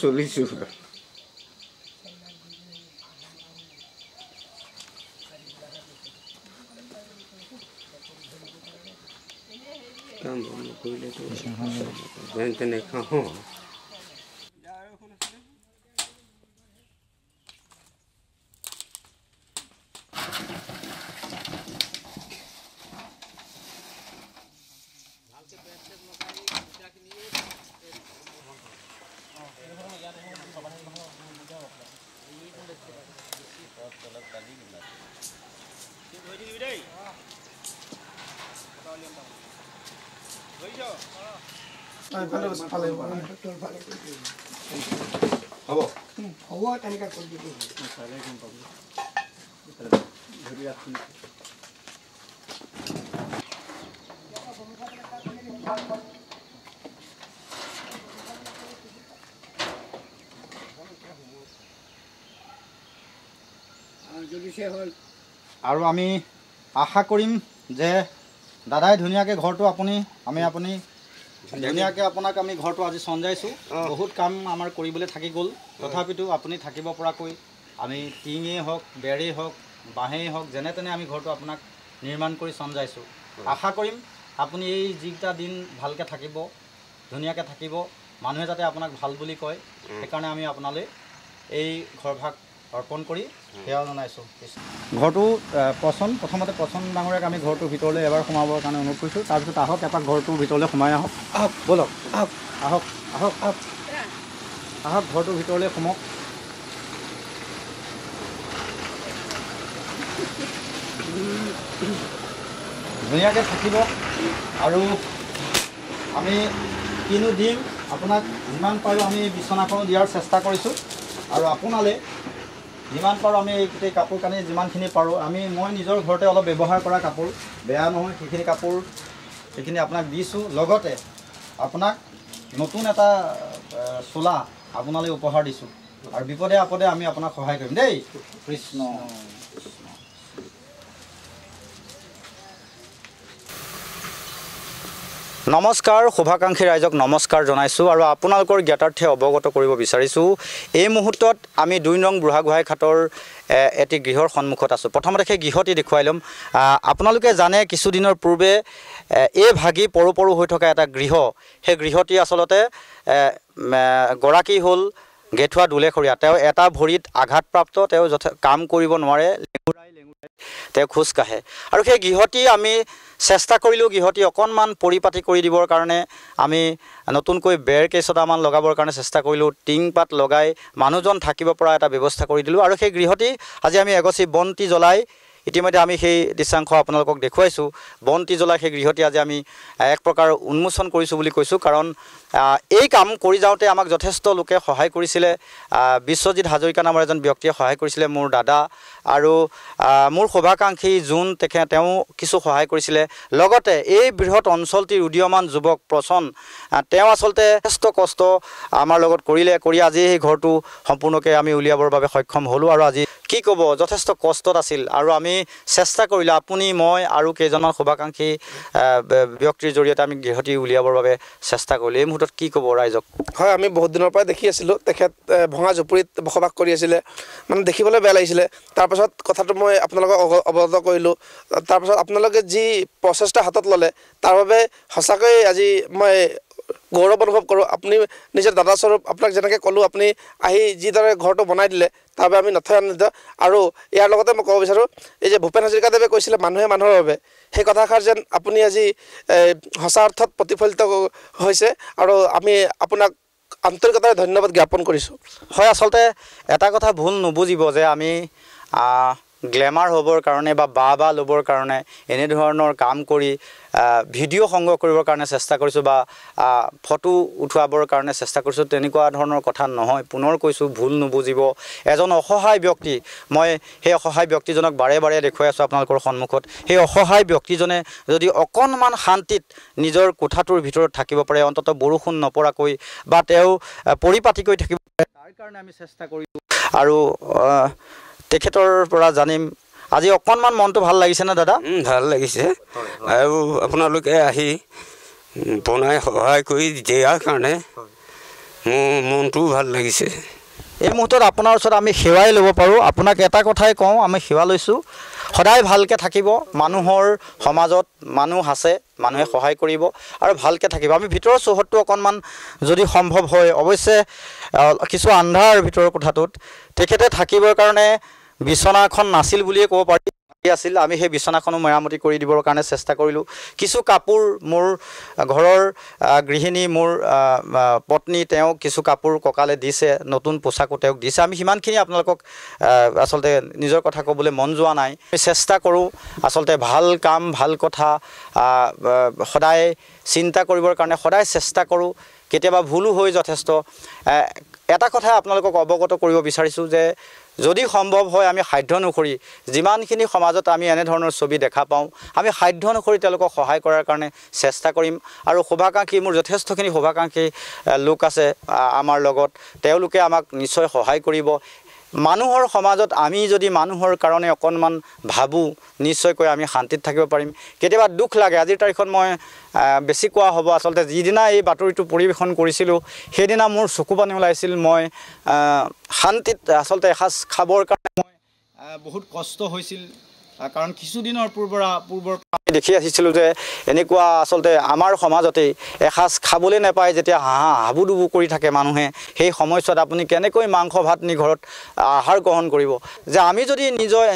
চলিছোঁ কাম বন্ধ কৰিলেতো যেন তেনে খাওঁ হ'ব তেনেকৈ কৰি দিব আৰু আমি আশা কৰিম যে দাদাই ধুনীয়াকৈ ঘৰটো আপুনি ধুনীয়াকৈ আপোনাক আমি ঘৰটো আজি চঞ্জাইছোঁ বহুত কাম আমাৰ কৰিবলৈ থাকি গ'ল তথাপিতো আপুনি থাকিব পৰাকৈ আমি টিঙেই হওক বেৰেই হওক বাঁহেই হওক যেনে তেনে আমি ঘৰটো আপোনাক নিৰ্মাণ কৰি চঞ্জাইছোঁ আশা কৰিম আপুনি এই যিকেইটা দিন ভালকৈ থাকিব ধুনীয়াকৈ থাকিব মানুহে যাতে আপোনাক ভাল বুলি কয় সেইকাৰণে আমি আপোনালৈ এই ঘৰভাগ অৰ্পণ কৰি সেৱা জনাইছোঁ ঘৰটো প্ৰথমতে পচন্দ ডাঙৰীয়াক আমি ঘৰটোৰ ভিতৰলৈ এবাৰ সোমাবৰ কাৰণে অনুৰোধ কৰিছোঁ তাৰপিছত আহক এপাক ঘৰটোৰ ভিতৰলৈ সোমাই আহক ব'লক আহক ঘৰটোৰ ভিতৰলৈ সোমাওক ধুনীয়াকৈ থাকিব আৰু আমি কিনো দিম আপোনাক যিমান পাৰোঁ আমি বিচনাখনো দিয়াৰ চেষ্টা কৰিছোঁ আৰু আপোনালৈ যিমান পাৰোঁ আমি গোটেই কাপোৰ কানি যিমানখিনি পাৰোঁ মই নিজৰ ঘৰতে অলপ ব্যৱহাৰ কৰা কাপোৰ বেয়া নহয় সেইখিনি কাপোৰ সেইখিনি আপোনাক দিছোঁ লগতে আপোনাক নতুন এটা চোলা আপোনালৈ উপহাৰ দিছোঁ আৰু বিপদে আপদে আমি আপোনাক সহায় কৰিম দেই কৃষ্ণ নমস্কাৰ শুভাকাংক্ষী ৰাইজক নমস্কাৰ জনাইছোঁ আৰু আপোনালোকৰ জ্ঞাতাৰ্থে অৱগত কৰিব বিচাৰিছোঁ এই মুহূৰ্তত আমি 2 নং বুঢ়াগোহাঁই ঘাটৰ এটি গৃহৰ সন্মুখত আছোঁ প্ৰথমতে সেই গৃহটি দেখুৱাই ল'ম আপোনালোকে জানে কিছুদিনৰ পূৰ্বে এই ভাগি পৰু হৈ থকা এটা গৃহ সেই গৃহটি আচলতে গৰাকী হ'ল গেঠুৱা দুলেখৰীয়া তেওঁ এটা ভৰিত আঘাতপ্ৰাপ্ত তেওঁ কাম কৰিব নোৱাৰে লেঙুৰাই তেওঁ খোজ কাঢ়ে আৰু সেই গৃহটি আমি চেষ্টা কৰিলোঁ গৃহটি অকণমান পৰিপাতি কৰি দিবৰ কাৰণে আমি নতুনকৈ বেৰ কেইছটামান লগাবৰ কাৰণে চেষ্টা কৰিলোঁ টিং পাত লগাই মানুহজন থাকিব পৰা এটা ব্যৱস্থা কৰি দিলোঁ আৰু সেই গৃহটি আজি আমি এগছি বন্তি জ্বলাই ইতিমধ্যে আমি সেই দৃশ্যাংশ আপোনালোকক দেখুৱাইছোঁ বন্তি জ্বলাই সেই গৃহটি আজি আমি এক প্ৰকাৰ উন্মোচন কৰিছোঁ বুলি কৈছোঁ কাৰণ এই কাম কৰি যাওঁতে আমাক যথেষ্ট লোকে সহায় কৰিছিলে বিশ্বজিৎ হাজৰিকা নামৰ এজন ব্যক্তিয়ে সহায় কৰিছিলে মোৰ দাদা আৰু মোৰ শুভাকাংক্ষী যোন তেওঁ কিছু সহায় কৰিছিলে লগতে এই বৃহৎ অঞ্চলটিৰ উদীয়মান যুৱক প্ৰচন তেওঁ আচলতে যথেষ্ট কষ্ট আমাৰ লগত কৰি আজি এই ঘৰটো সম্পূৰ্ণকৈ আমি উলিয়াবৰ বাবে সক্ষম হ'লোঁ আৰু আজি কি ক'ব যথেষ্ট কষ্টত আছিল আৰু আমি চেষ্টা কৰিলোঁ আপুনি মই আৰু কেইজনমান শুভাকাংক্ষী ব্যক্তিৰ জৰিয়তে আমি গৃহটি উলিয়াবৰ বাবে চেষ্টা কৰিলোঁ এই মুহূৰ্তত কি ক'ব ৰাইজক হয় আমি বহুত দিনৰ পৰা দেখি আছিলোঁ তেখেত ভঙা জুপুৰিত বসবাস কৰি আছিলে মানে দেখিবলৈ বেয়া লাগিছিলে তাৰপাছত কথাটো মই আপোনালোকক অৱগত কৰিলোঁ তাৰপাছত আপোনালোকে যি প্ৰচেষ্টা হাতত ল'লে তাৰ বাবে সঁচাকৈ আজি মই গৌৰৱ অনুভৱ কৰোঁ আপুনি নিজৰ দাদাস্বৰূপ আপোনাক যেনেকৈ ক'লোঁ আপুনি আহি যিদৰে ঘৰটো বনাই দিলে তাৰ বাবে আমি নথৈ আনন্দিত আৰু ইয়াৰ লগতে মই ক'ব বিচাৰোঁ এই যে ভূপেন হাজৰিকাদেৱে কৈছিলে মানুহে মানুহৰ বাবে সেই কথাষাৰ যেন আপুনি আজি সঁচা অৰ্থত প্ৰতিফলিত হৈছে আৰু আমি আপোনাক আন্তৰিকতাৰে ধন্যবাদ জ্ঞাপন কৰিছোঁ হয় আচলতে এটা কথা ভুল নুবুজিব যে আমি গ্লেমাৰ হ'বৰ কাৰণে বা ল'বৰ কাৰণে এনেধৰণৰ কাম কৰি ভিডিঅ' সংগ্ৰহ কৰিবৰ কাৰণে চেষ্টা কৰিছোঁ বা ফটো উঠোৱাবৰ কাৰণে চেষ্টা কৰিছোঁ তেনেকুৱা ধৰণৰ কথা নহয় পুনৰ কৈছোঁ ভুল নুবুজিব এজন অসহায় ব্যক্তি মই সেই অসহায় ব্যক্তিজনক বাৰে বাৰে দেখুৱাই আছোঁ আপোনালোকৰ সন্মুখত সেই অসহায় ব্যক্তিজনে যদি অকণমান শান্তিত নিজৰ কোঠাটোৰ ভিতৰত থাকিব পাৰে অন্ততঃ বৰষুণ নপৰাকৈ বা তেওঁ পৰিপাটিকৈ থাকিব পাৰে তাৰ কাৰণে আমি চেষ্টা কৰিছোঁ আৰু তেখেতৰ পৰা জানিম আজি অকণমান মনটো ভাল লাগিছেনে দাদা? ভাল লাগিছে আৰু আপোনালোকে আহি বনাই সহায় কৰি দিয়াৰ কাৰণে মোৰ মনটোও ভাল লাগিছে। এই মুহূৰ্তত আপোনাৰ ওচৰত আমি সেৱাই ল'ব পাৰোঁ। আপোনাক এটা কথাই কওঁ, আমি সেৱা লৈছোঁ, সদায় ভালকৈ থাকিব। মানুহৰ সমাজত মানুহ আছে, মানুহে সহায় কৰিব আৰু ভালকৈ থাকিব। আমি ভিতৰৰ চৌহদটো অকণমান যদি সম্ভৱ হয়, অৱশ্যে কিছু আন্ধাৰ ভিতৰৰ কোঠাটোত তেখেতে থাকিবৰ কাৰণে বিচনা এখন নাছিল বুলিয়ে ক'ব পাৰি, আছিল। আমি সেই বিচনাখনো মেৰামতি কৰি দিবৰ কাৰণে চেষ্টা কৰিলোঁ। কিছু কাপোৰ মোৰ ঘৰৰ গৃহিণী, মোৰ পত্নী, তেওঁক কিছু কাপোৰ ককালে দিছে, নতুন পোচাকো তেওঁক দিছে। আমি সিমানখিনি আপোনালোকক আচলতে নিজৰ কথা ক'বলৈ মন যোৱা নাই। আমি চেষ্টা কৰোঁ আচলতে ভাল কাম, ভাল কথা সদায় চিন্তা কৰিবৰ কাৰণে সদায় চেষ্টা কৰোঁ। কেতিয়াবা ভুলো হৈ যথেষ্ট। এটা কথা আপোনালোকক অৱগত কৰিব বিচাৰিছোঁ যে যদি সম্ভৱ হয় আমি সাধ্য অনুসৰি যিমানখিনি সমাজত আমি এনেধৰণৰ ছবি দেখা পাওঁ, আমি সাধ্য অনুসৰি তেওঁলোকক সহায় কৰাৰ কাৰণে চেষ্টা কৰিম। আৰু শুভাকাংক্ষী, মোৰ যথেষ্টখিনি শুভাকাংক্ষী লোক আছে আমাৰ লগত, তেওঁলোকে আমাক নিশ্চয় সহায় কৰিব। মানুহৰ সমাজত আমি যদি মানুহৰ কাৰণে অকণমান ভাবোঁ, নিশ্চয়কৈ আমি শান্তিত থাকিব পাৰিম। কেতিয়াবা দুখ লাগে, আজিৰ তাৰিখত মই বেছি কোৱা হ'ব, আচলতে যিদিনা এই বাতৰিটো পৰিৱেশন কৰিছিলোঁ সেইদিনা মোৰ চকু পানী ওলাইছিল। মই শান্তিত আচলতে এসাঁজ খাবৰ কাৰণে মই বহুত কষ্ট হৈছিল, কাৰণ কিছুদিনৰ পূৰ্বৰ আমি দেখি আহিছিলোঁ যে এনেকুৱা আচলতে আমাৰ সমাজতেই এসাঁজ খাবলৈ নাপায়, যেতিয়া হাবুডুবু কৰি থাকে মানুহে, সেই সময়ছোৱাত আপুনি কেনেকৈ মাংস ভাত নি ঘৰত আহাৰ গ্ৰহণ কৰিব। যে আমি যদি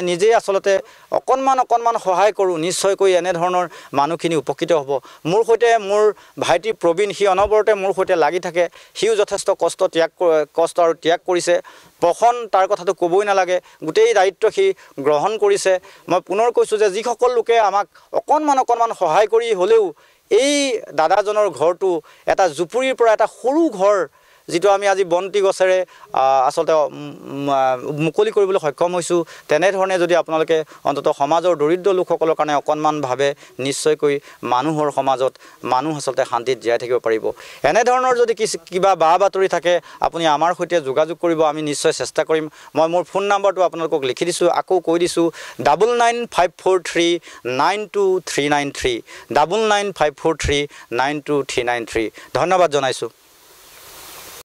নিজেই আচলতে অকণমান সহায় কৰোঁ, নিশ্চয়কৈ এনেধৰণৰ মানুহখিনি উপকৃত হ'ব। মোৰ সৈতে মোৰ ভাইটি প্ৰবীণ, সি অনবৰতে মোৰ সৈতে লাগি থাকে। সিও যথেষ্ট কষ্ট আৰু ত্যাগ কৰিছে। প্ৰসন, তাৰ কথাটো ক'বই নালাগে, গোটেই দায়িত্ব সি গ্ৰহণ কৰিছে। মই পুনৰ কৈছোঁ যে যিসকল লোকে আমাক অকণমান সহায় কৰি হ'লেও এই দাদাজনৰ ঘৰটো এটা জুপুৰিৰ পৰা এটা সৰু ঘৰ, যিটো আমি আজি বন্তি গছেৰে আচলতে মুকলি কৰিবলৈ সক্ষম হৈছোঁ, তেনেধৰণে যদি আপোনালোকে অন্ততঃ সমাজৰ দৰিদ্ৰ লোকসকলৰ কাৰণে অকণমান ভাবে, নিশ্চয়কৈ মানুহৰ সমাজত মানুহ আচলতে শান্তিত জীয়াই থাকিব পাৰিব। এনেধৰণৰ যদি কিবা বা বাতৰি থাকে আপুনি আমাৰ সৈতে যোগাযোগ কৰিব, আমি নিশ্চয় চেষ্টা কৰিম। মই মোৰ ফোন নাম্বাৰটো আপোনালোকক লিখি দিছোঁ, আকৌ কৈ দিছোঁ, 9954392393, 9954392393। ধন্যবাদ জনাইছোঁ।